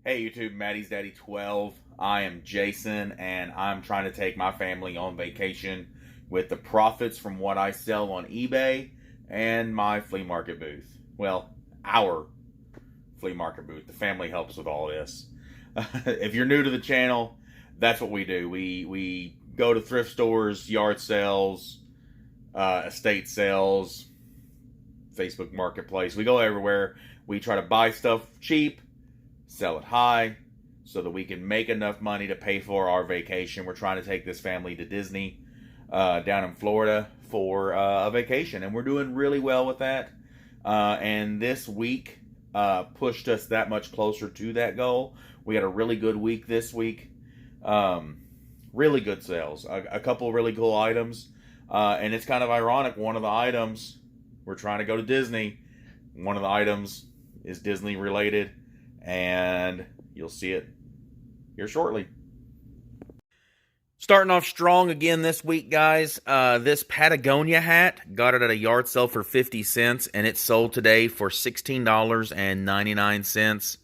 Hey YouTube, Maddie's Daddy 12. I am Jason, and I'm trying to take my family on vacation with the profits from what I sell on eBay and my flea market booth. Well, our flea market booth. The family helps with all this. If you're new to the channel, that's what we do. We go to thrift stores, yard sales, estate sales, Facebook Marketplace. We go everywhere. We try to buy stuff cheap, sell it high, so that we can make enough money to pay for our vacation. We're trying to take this family to Disney down in Florida for a vacation, and we're doing really well with that. And this week pushed us that much closer to that goal. We had a really good week this week. Really good sales. A couple really cool items. And it's kind of ironic. One of the items, we're trying to go to Disney. One of the items is Disney related, and you'll see it here shortly. Starting off strong again this week, guys. This Patagonia hat, got it at a yard sale for 50 cents, and it sold today for $16.99.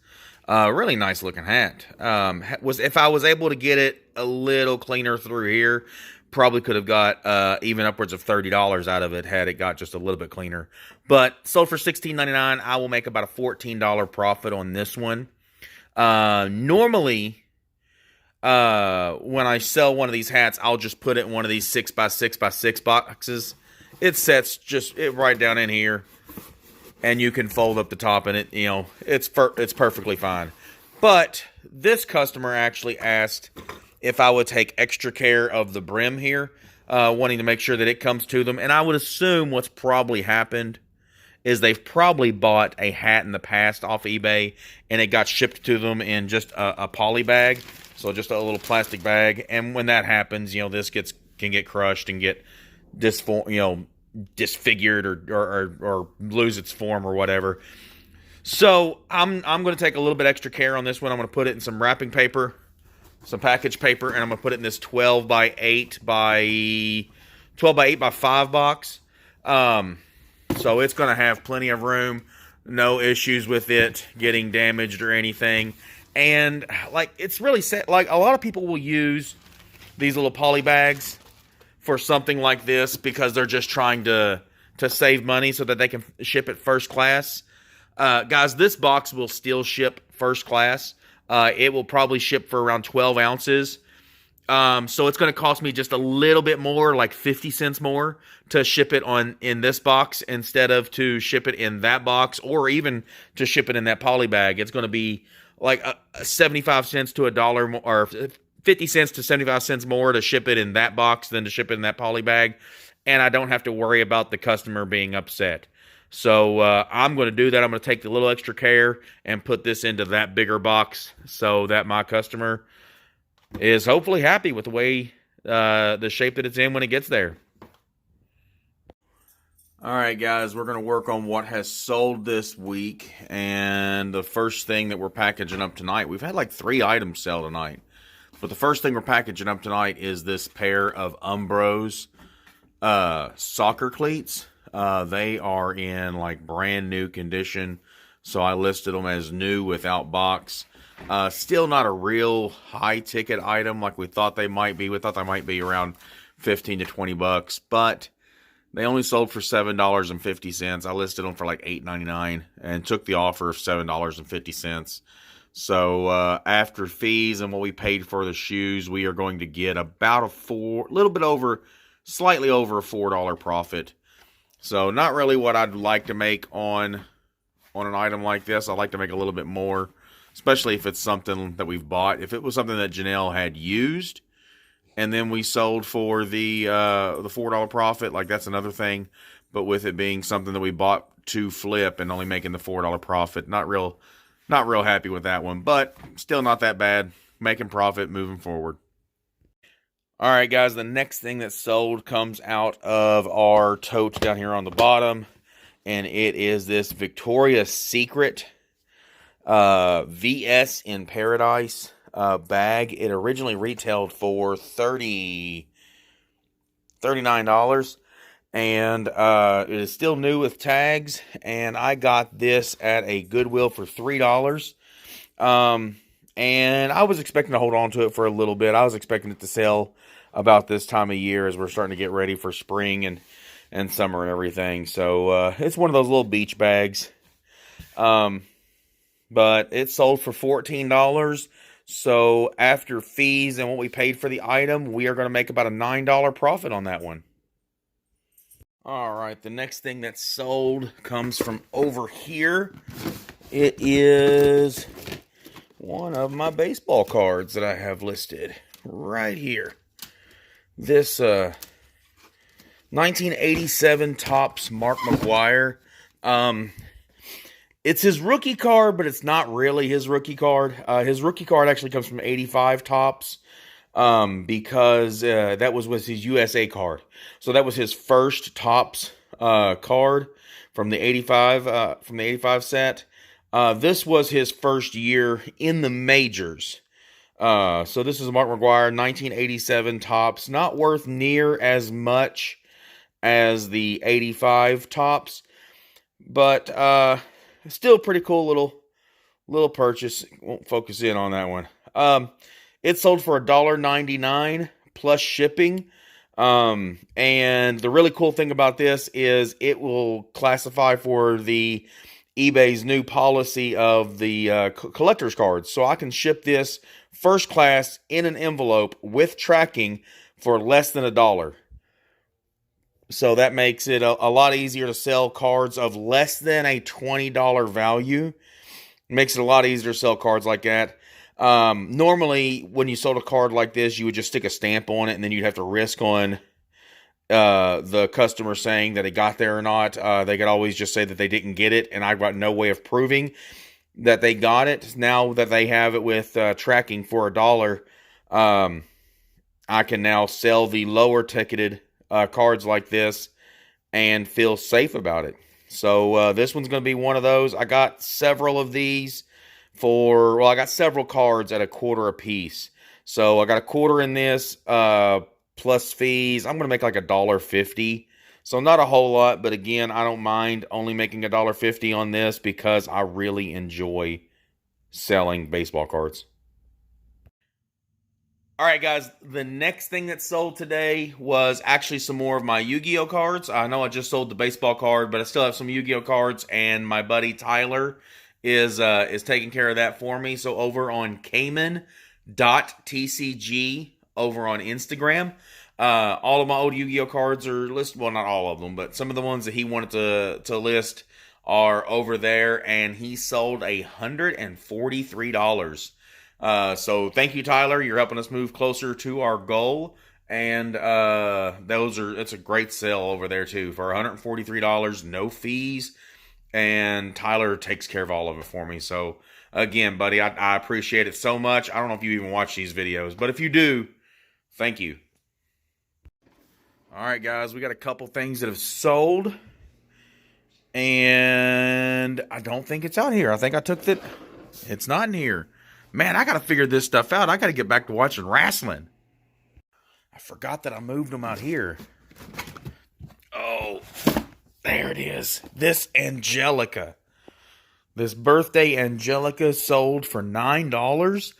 Really nice looking hat. If I was able to get it a little cleaner through here, probably could have got even upwards of $30 out of it had it got just a little bit cleaner. But sold for $16.99. I will make about a $14 profit on this one. Normally, when I sell one of these hats, I'll just put it in one of these 6x6x6 boxes. It sets just right down in here, and you can fold up the top, and it's perfectly fine. But this customer actually asked if I would take extra care of the brim here, wanting to make sure that it comes to them. And I would assume what's probably happened is they've probably bought a hat in the past off eBay, and it got shipped to them in just a poly bag, so just a little plastic bag. And when that happens, this can get crushed and get disfigured or lose its form or whatever. So I'm going to take a little bit extra care on this one. I'm going to put it in some wrapping paper, some package paper, and I'm going to put it in this 12 by 8 by 5 box. So it's going to have plenty of room, no issues with it getting damaged or anything. And it's really set. Like, a lot of people will use these little poly bags for something like this because they're just trying to save money so that they can ship it first class. Guys, this box will still ship first class. It will probably ship for around 12 ounces. So it's going to cost me just a little bit more, like 50 cents more, to ship it in this box instead of to ship it in that box, or even to ship it in that poly bag. It's going to be like 75 cents to $1 more, or 50 cents to 75 cents more to ship it in that box than to ship it in that poly bag. And I don't have to worry about the customer being upset. So I'm going to do that. I'm going to take the little extra care and put this into that bigger box so that my customer is hopefully happy with the way, the shape that it's in when it gets there. All right, guys, we're going to work on what has sold this week. And the first thing that we're packaging up tonight, we've had like 3 items sell tonight. But the first thing we're packaging up tonight is this pair of Umbros soccer cleats. They are in like brand new condition, so I listed them as new without box. Still not a real high ticket item like we thought they might be. We thought they might be around 15 to 20 bucks, but they only sold for $7.50. I listed them for like $8.99 and took the offer of $7.50. So after fees and what we paid for the shoes, we are going to get about slightly over a $4 profit. So not really what I'd like to make on an item like this. I'd like to make a little bit more, especially if it's something that we've bought. If it was something that Janelle had used and then we sold for the $4 profit, like that's another thing. But with it being something that we bought to flip and only making the $4 profit, not real happy with that one. But still not that bad. Making profit, moving forward. All right, guys, the next thing that sold comes out of our tote down here on the bottom, and it is this Victoria's Secret VS in Paradise bag. It originally retailed for $39, and it is still new with tags, and I got this at a Goodwill for $3. And I was expecting to hold on to it for a little bit. I was expecting it to sell about this time of year as we're starting to get ready for spring and summer and everything. So it's one of those little beach bags. But it sold for $14. So after fees and what we paid for the item, we are going to make about a $9 profit on that one. All right, the next thing that's sold comes from over here. It is one of my baseball cards that I have listed right here. This 1987 Topps Mark Maguire. It's his rookie card, but it's not really his rookie card. His rookie card actually comes from 85 Topps because that was his USA card. So that was his first Topps card from the 85 set. This was his first year in the majors. So this is a Mark Maguire 1987 Topps. Not worth near as much as the 85 Topps, but still pretty cool little purchase. Won't focus in on that one. It sold for $1.99 plus shipping. And the really cool thing about this is it will classify for the eBay's new policy of the collector's cards. So I can ship this first class in an envelope with tracking for less than $1. So that makes it a lot easier to sell cards of less than a $20 value. Makes it a lot easier to sell cards like that. Normally, when you sold a card like this, you would just stick a stamp on it, and then you'd have to risk on the customer saying that it got there or not. They could always just say that they didn't get it, and I've got no way of proving that they got it. Now that they have it with tracking for $1, I can now sell the lower ticketed cards like this and feel safe about it. So this one's going to be one of those. I got several of these I got several cards at $0.25 a piece. So I got $0.25 in this plus fees. I'm going to make like $1.50. So not a whole lot, but again, I don't mind only making $1.50 on this because I really enjoy selling baseball cards. All right, guys, the next thing that sold today was actually some more of my Yu-Gi-Oh cards. I know I just sold the baseball card, but I still have some Yu-Gi-Oh cards, and my buddy Tyler is taking care of that for me. So over on Cayman.tcg over on Instagram, all of my old Yu-Gi-Oh cards are listed. Well, not all of them, but some of the ones that he wanted to list are over there, and he sold $143. So thank you, Tyler. You're helping us move closer to our goal. And it's a great sale over there too for $143, no fees. And Tyler takes care of all of it for me. So again, buddy, I appreciate it so much. I don't know if you even watch these videos, but if you do, thank you. All right, guys, we got a couple things that have sold. And I don't think it's out here. I think I took that. It's not in here. Man, I got to figure this stuff out. I got to get back to watching wrestling. I forgot that I moved them out here. Oh, there it is. This Angelica. This birthday Angelica sold for $9.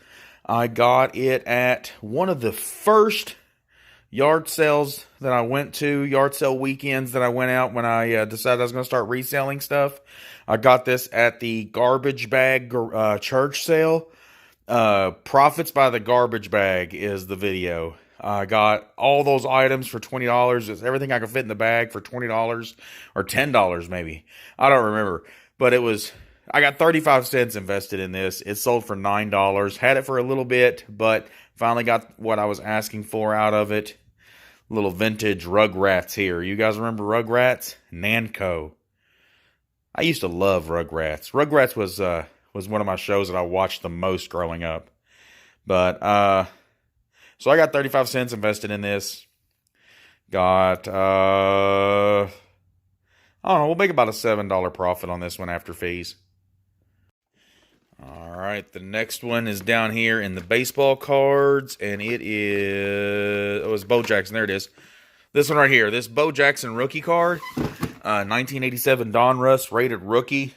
I got it at one of the first yard sales that I went to, yard sale weekends that I went out when I decided I was going to start reselling stuff. I got this at the garbage bag church sale. Profits by the garbage bag is the video. I got all those items for $20. It's everything I could fit in the bag for $20 or $10 maybe. I don't remember. But I got 35 cents invested in this. It sold for $9. Had it for a little bit, but finally got what I was asking for out of it. Little vintage Rugrats here. You guys remember Rugrats? Nanco. I used to love Rugrats. Rugrats was one of my shows that I watched the most growing up. But, so I got 35 cents invested in this. Got, I don't know, we'll make about a $7 profit on this one after fees. All right, the next one is down here in the baseball cards, and it's Bo Jackson. There it is. This one right here, this Bo Jackson rookie card, 1987 Donruss rated rookie.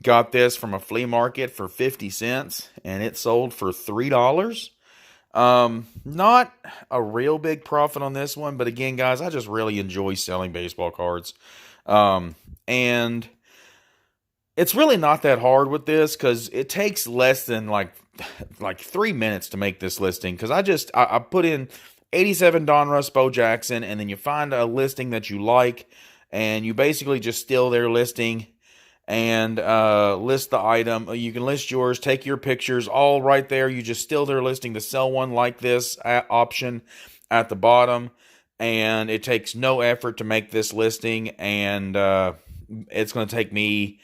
Got this from a flea market for 50 cents, and it sold for $3. Not a real big profit on this one, but again, guys, I just really enjoy selling baseball cards. And it's really not that hard with this because it takes less than like 3 minutes to make this listing. Because I put in 87 Donruss Bo Jackson, and then you find a listing that you like, and you basically just steal their listing and list the item. You can list yours, take your pictures, all right there. You just steal their listing to sell one like this option at the bottom, and it takes no effort to make this listing, and it's going to take me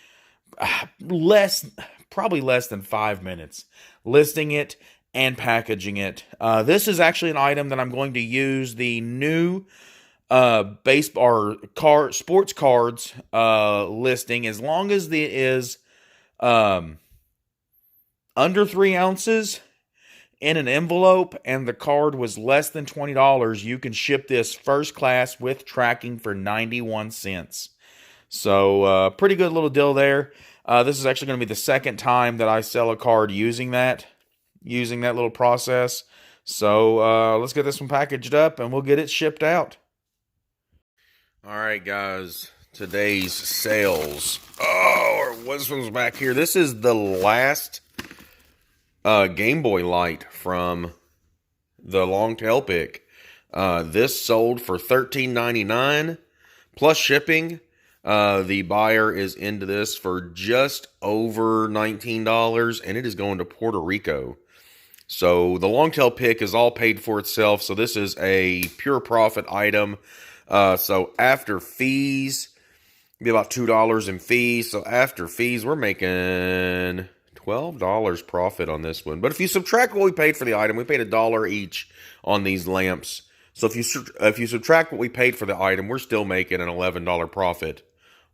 probably less than 5 minutes listing it and packaging it. This is actually an item that I'm going to use the new baseball or sports cards listing, as long as it is under 3 ounces in an envelope and the card was less than $20. You can ship this first class with tracking for 91 cents. So pretty good little deal there. This is actually going to be the second time that I sell a card using that little process. So let's get this one packaged up and we'll get it shipped out. All right, guys, today's sales. Oh, this one's back here. This is the last Game Boy Light from the long tail pick. This sold for $13.99 plus shipping. The buyer is into this for just over $19, and it is going to Puerto Rico. So the long tail pick is all paid for itself. So this is a pure profit item. So after fees, be about $2 in fees. So after fees, we're making $12 profit on this one. But if you subtract what we paid for the item, we paid $1 each on these lamps. So if you subtract what we paid for the item, we're still making an $11 profit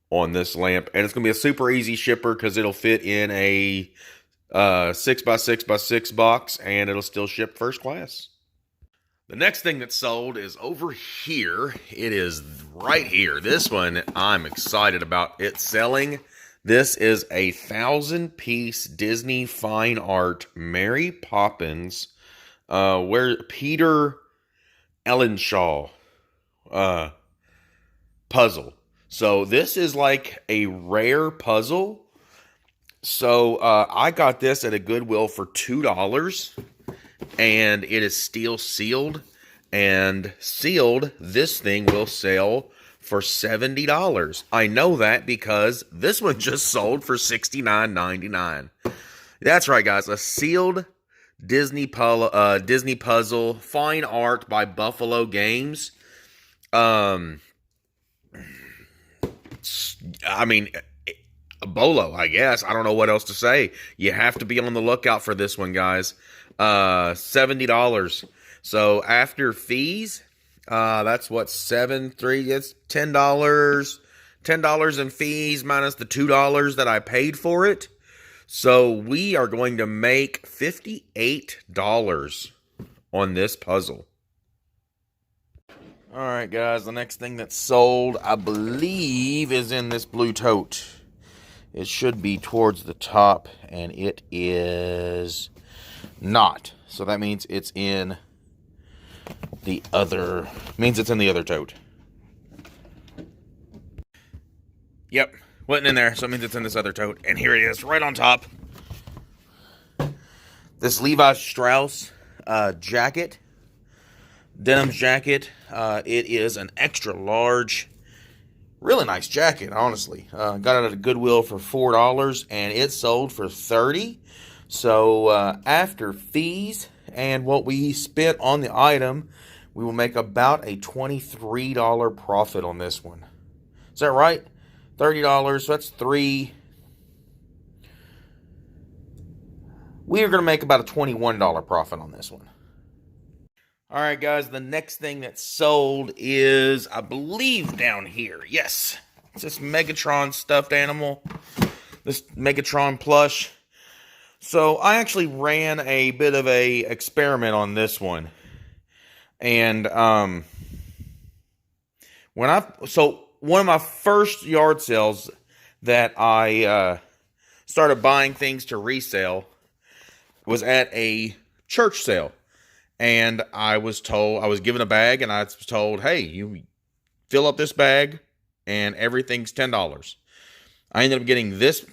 on this lamp. And it's going to be a super easy shipper because it'll fit in a 6x6x6 box, and it'll still ship first class. The next thing that's sold is over here. It is right here. This one I'm excited about it selling. This is a 1,000-piece Disney fine art Mary Poppins, where Peter Ellenshaw puzzle. So this is like a rare puzzle. So I got this at a Goodwill for $2. And it is steel sealed, and sealed, this thing will sell for $70. I know that because this one just sold for $69.99. That's right, guys. A sealed Disney puzzle, fine art by Buffalo Games. I mean, a bolo, I guess. I don't know what else to say. You have to be on the lookout for this one, guys. $70. So after fees, that's what, it's $10. $10 in fees minus the $2 that I paid for it. So we are going to make $58 on this puzzle. All right, guys, the next thing that's sold, I believe, is in this blue tote. It should be towards the top, and it is not. So that means it's in the other tote. Yep, wasn't in there, so it means it's in this other tote. And here it is, right on top. This Levi Strauss jacket, denim jacket. It is an extra large, really nice jacket, honestly. Got it at a Goodwill for $4, and it sold for $30. So after fees and what we spent on the item, we will make about a $23 profit on this one. Is that right? $30, so that's $3. We are going to make about a $21 profit on this one. All right, guys, the next thing that's sold is, I believe, down here. Yes, it's this Megatron stuffed animal, this Megatron plush. So I actually ran a bit of a experiment on this one. And one of my first yard sales that I started buying things to resell was at a church sale. And I was given a bag, and I was told, hey, you fill up this bag and everything's $10. I ended up getting this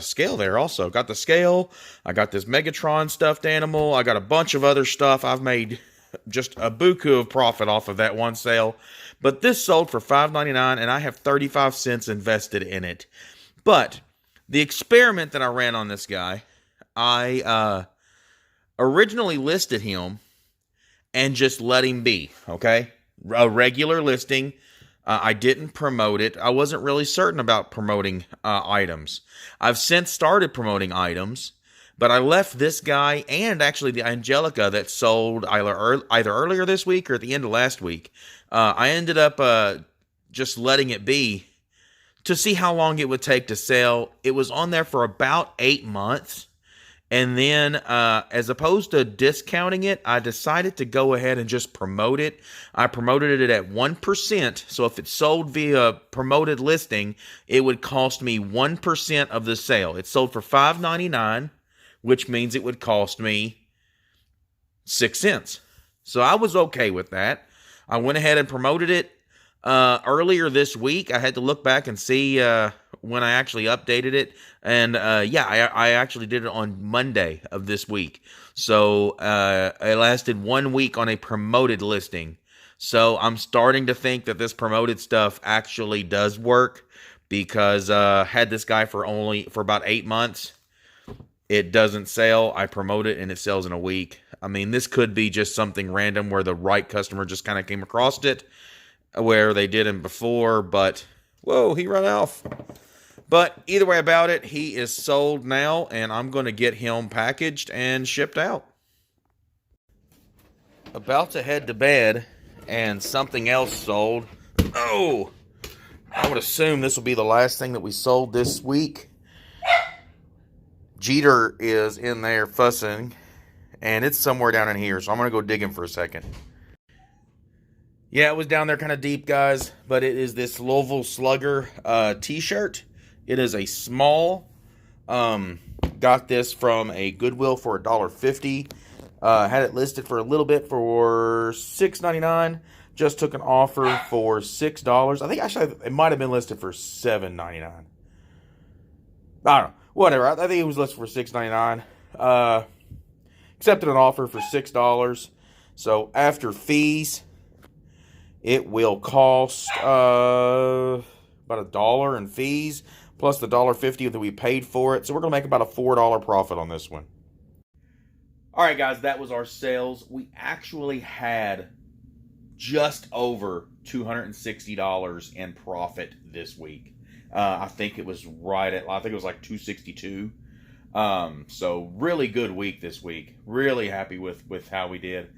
scale there also. Got the scale. I got this Megatron stuffed animal. I got a bunch of other stuff. I've made just a buku of profit off of that one sale. But this sold for $5.99, and I have 35 cents invested in it. But the experiment that I ran on this guy, I originally listed him and just let him be, okay? A regular listing. I didn't promote it. I wasn't really certain about promoting items. I've since started promoting items, but I left this guy and actually the Angelica that sold either earlier this week or at the end of last week. I ended up just letting it be to see how long it would take to sell. It was on there for about 8 months. And then, as opposed to discounting it, I decided to go ahead and just promote it. I promoted it at 1%. So if it sold via promoted listing, it would cost me 1% of the sale. It sold for $5.99, which means it would cost me 6 cents. So I was okay with that. I went ahead and promoted it. Earlier this week, I had to look back and see when I actually updated it. And I actually did it on Monday of this week. So it lasted 1 week on a promoted listing. So I'm starting to think that this promoted stuff actually does work, because had this guy for about 8 months. It doesn't sell. I promote it and it sells in a week. I mean, this could be just something random where the right customer just kind of came across it, where they didn't before, but whoa, he ran off. But either way about it, he is sold now, and I'm going to get him packaged and shipped out. About to head to bed, and something else sold. Oh, I would assume this will be the last thing that we sold this week. Jeter is in there fussing, and it's somewhere down in here, so I'm going to go dig him for a second. Yeah, it was down there kind of deep, guys, but it is this Louisville Slugger t-shirt. It is a small. Got this from a Goodwill for $1.50. Had it listed for a little bit for $6.99. Just took an offer for $6. I think actually it might have been listed for $7.99. I don't know. Whatever. I think it was listed for $6.99. Accepted an offer for $6. So after fees, it will cost about $1 in fees, plus the $1.50 that we paid for it. So we're going to make about a $4 profit on this one. All right, guys, that was our sales. We actually had just over $260 in profit this week. I think it was like $262. So really good week this week. Really happy with how we did.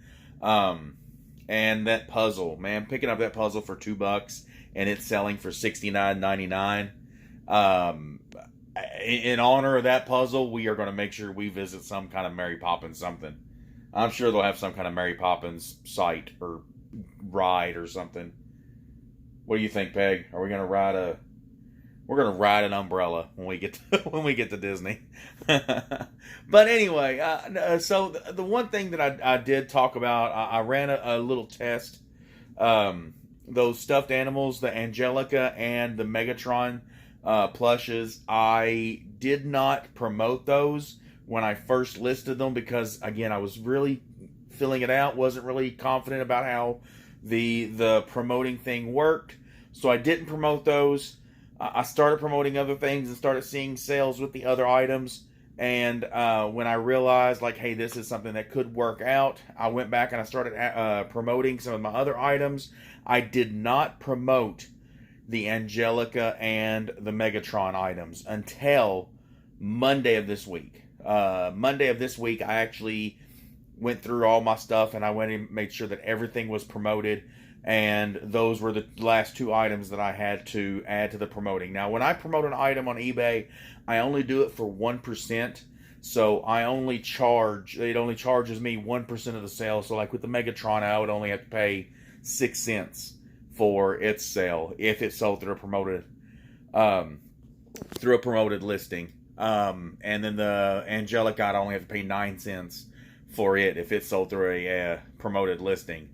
And that puzzle, man, picking up that puzzle for $2 and it's selling for $69.99. In honor of that puzzle, we are going to make sure we visit some kind of Mary Poppins something. I'm sure they'll have some kind of Mary Poppins site or ride or something. What do you think, Peg? Are we going to ride We're gonna ride an umbrella when we get to Disney. But anyway, so the one thing that I did talk about, I ran a little test. Those stuffed animals, the Angelica and the Megatron plushes, I did not promote those when I first listed them because, again, I was really filling it out. Wasn't really confident about how the promoting thing worked, so I didn't promote those. I started promoting other things and started seeing sales with the other items. And when I realized, like, hey, this is something that could work out, I went back and I started promoting some of my other items. I did not promote the Angelica and the Megatron items until Monday of this week. Monday of this week, I actually went through all my stuff and I went and made sure that everything was promoted. And those were the last two items that I had to add to the promoting. Now, when I promote an item on eBay, I only do it for 1%. So it only charges me 1% of the sale. So like with the Megatron, I would only have to pay 6 cents for its sale if it's sold through a promoted through a promoted listing. And then the Angelic God, I only have to pay 9 cents for it if it's sold through a promoted listing.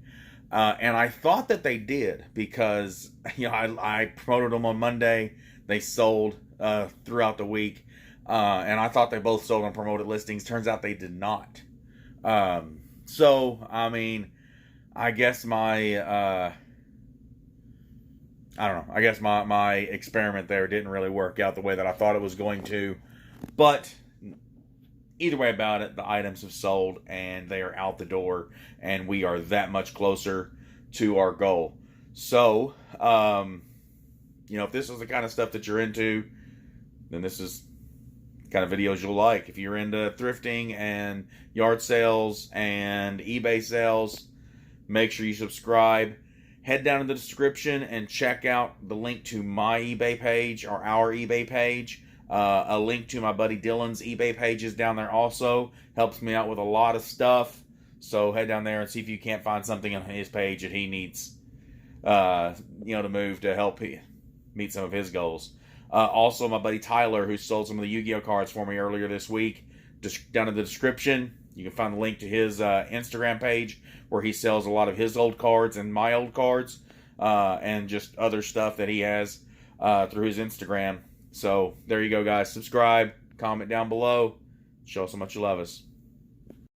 And I thought that they did because I promoted them on Monday. They sold throughout the week, and I thought they both sold on promoted listings. Turns out they did not. So I mean, I guess my I don't know. I guess my experiment there didn't really work out the way that I thought it was going to. But either way about it, the items have sold and they are out the door, and we are that much closer to our goal. So, if this is the kind of stuff that you're into, then this is the kind of videos you'll like. If you're into thrifting and yard sales and eBay sales, make sure you subscribe. Head down in the description and check out the link to my eBay page or our eBay page. A link to my buddy Dylan's eBay page is down there also. Helps me out with a lot of stuff. So head down there and see if you can't find something on his page that he needs, to move to help meet some of his goals. Also, my buddy Tyler, who sold some of the Yu-Gi-Oh cards for me earlier this week, just down in the description, you can find the link to his Instagram page where he sells a lot of his old cards and my old cards, and just other stuff that he has through his Instagram. So there you go, guys. Subscribe, comment down below, show us how much you love us.